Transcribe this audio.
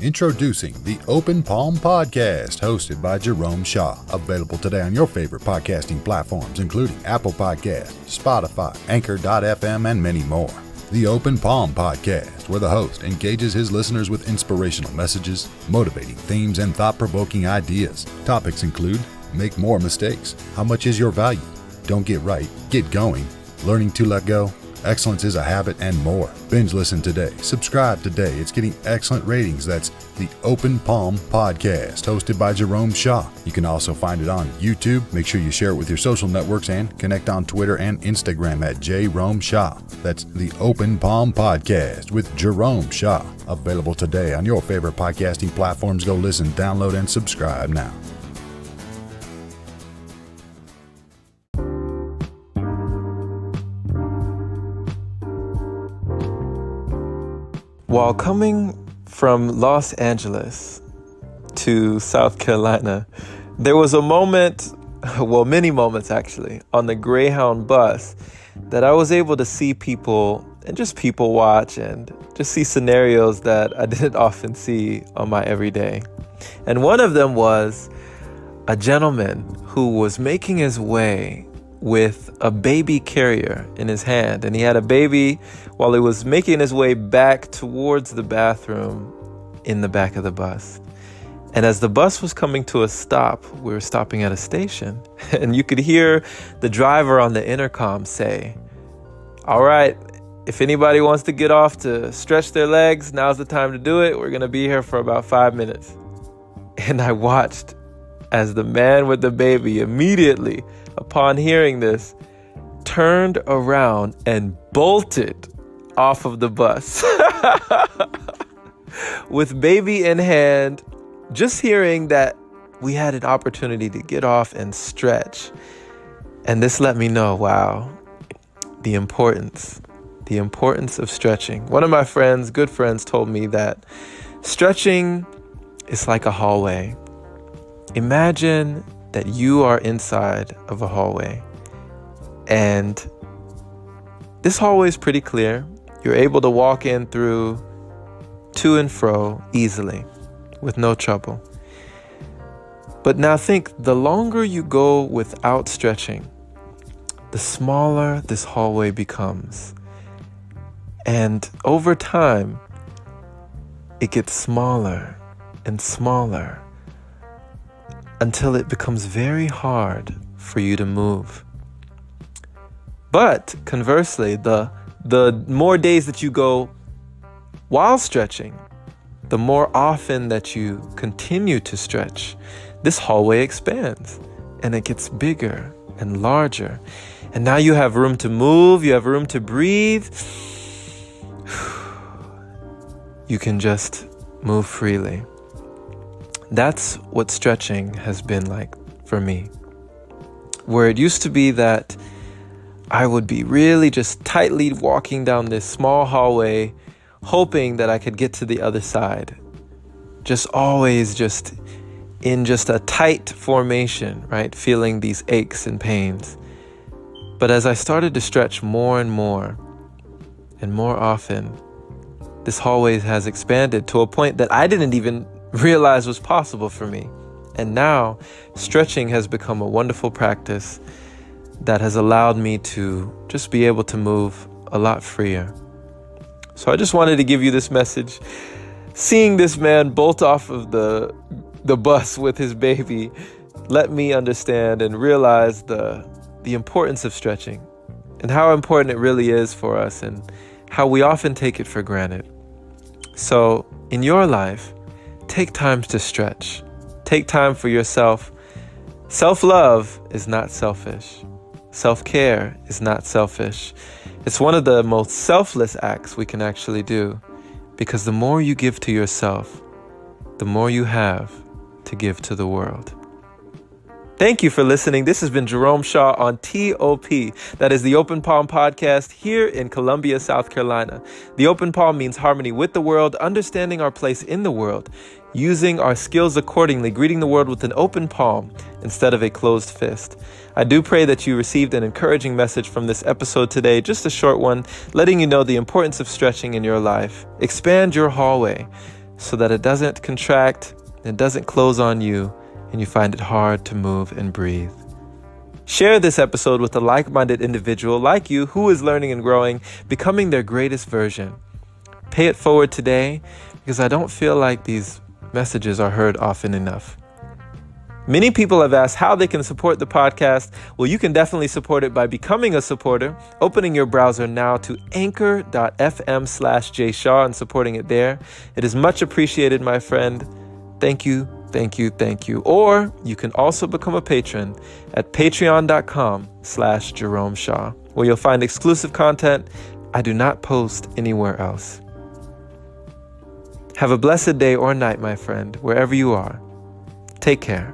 Introducing the Open Palm Podcast, hosted by Jerome Shaw. Available today on your favorite podcasting platforms, including Apple Podcasts, Spotify, Anchor.fm, and many more. The Open Palm Podcast, where the host engages his listeners with inspirational messages, motivating themes, and thought-provoking ideas. Topics include: make more mistakes, how much is your value, don't get right, get going, learning to let go, excellence is a habit, and more. Binge listen today. Subscribe today. It's getting excellent ratings. That's the Open Palm Podcast, hosted by Jerome Shaw. You can also find it on YouTube. Make sure you share it with your social networks and connect on Twitter and Instagram at Jerome Shaw. That's the Open Palm Podcast with Jerome Shaw. Available today on your favorite podcasting platforms. Go listen, download, and subscribe now. While coming from Los Angeles to South Carolina, there was a moment, well, many moments actually, on the Greyhound bus that I was able to see people and just people watch and just see scenarios that I didn't often see on my everyday. And one of them was a gentleman who was making his way with a baby carrier in his hand. And he had a baby while he was making his way back towards the bathroom in the back of the bus. And as the bus was coming to a stop, we were stopping at a station, and you could hear the driver on the intercom say, "All right, if anybody wants to get off to stretch their legs, now's the time to do it. We're going to be here for about 5 minutes." And I watched as the man with the baby immediately, upon hearing this, turned around and bolted off of the bus with baby in hand. Just hearing that we had an opportunity to get off and stretch. And this let me know, wow, the importance of stretching. One of my friends, good friends, told me that stretching is like a hallway. Imagine that you are inside of a hallway, and this hallway is pretty clear. You're able to walk in through to and fro easily with no trouble. But now think, the longer you go without stretching, the smaller this hallway becomes. And over time, it gets smaller and smaller until it becomes very hard for you to move. But conversely, the more days that you go while stretching, the more often that you continue to stretch, this hallway expands and it gets bigger and larger. And now you have room to move, you have room to breathe. You can just move freely. That's what stretching has been like for me. Where it used to be that I would be really just tightly walking down this small hallway, hoping that I could get to the other side. Just always just in just a tight formation, right? Feeling these aches and pains. But as I started to stretch more and more often, this hallway has expanded to a point that I didn't even realize was possible for me. And now stretching has become a wonderful practice that has allowed me to just be able to move a lot freer. So I just wanted to give you this message. Seeing this man bolt off of the bus with his baby let me understand and realize the importance of stretching and how important it really is for us and how we often take it for granted. So in your life, take time to stretch. Take time for yourself. Self-love is not selfish. Self-care is not selfish. It's one of the most selfless acts we can actually do, because the more you give to yourself, the more you have to give to the world. Thank you for listening. This has been Jerome Shaw on TOP. That is the Open Palm Podcast here in Columbia, South Carolina. The Open Palm means harmony with the world, understanding our place in the world, using our skills accordingly, greeting the world with an open palm instead of a closed fist. I do pray that you received an encouraging message from this episode today, just a short one, letting you know the importance of stretching in your life. Expand your hallway. so that it doesn't contract, it doesn't close on you, and you find it hard to move and breathe. Share this episode with a like-minded individual like you who is learning and growing, becoming their greatest version. Pay it forward today, because I don't feel like these messages are heard often enough. Many people have asked how they can support the podcast. Well, you can definitely support it by becoming a supporter, opening your browser now to anchor.fm/jshaw and supporting it there. It is much appreciated, my friend. Thank you, thank you, thank you. Or you can also become a patron at patreon.com/Jerome Shaw, where you'll find exclusive content I do not post anywhere else. Have a blessed day or night, my friend, wherever you are. Take care.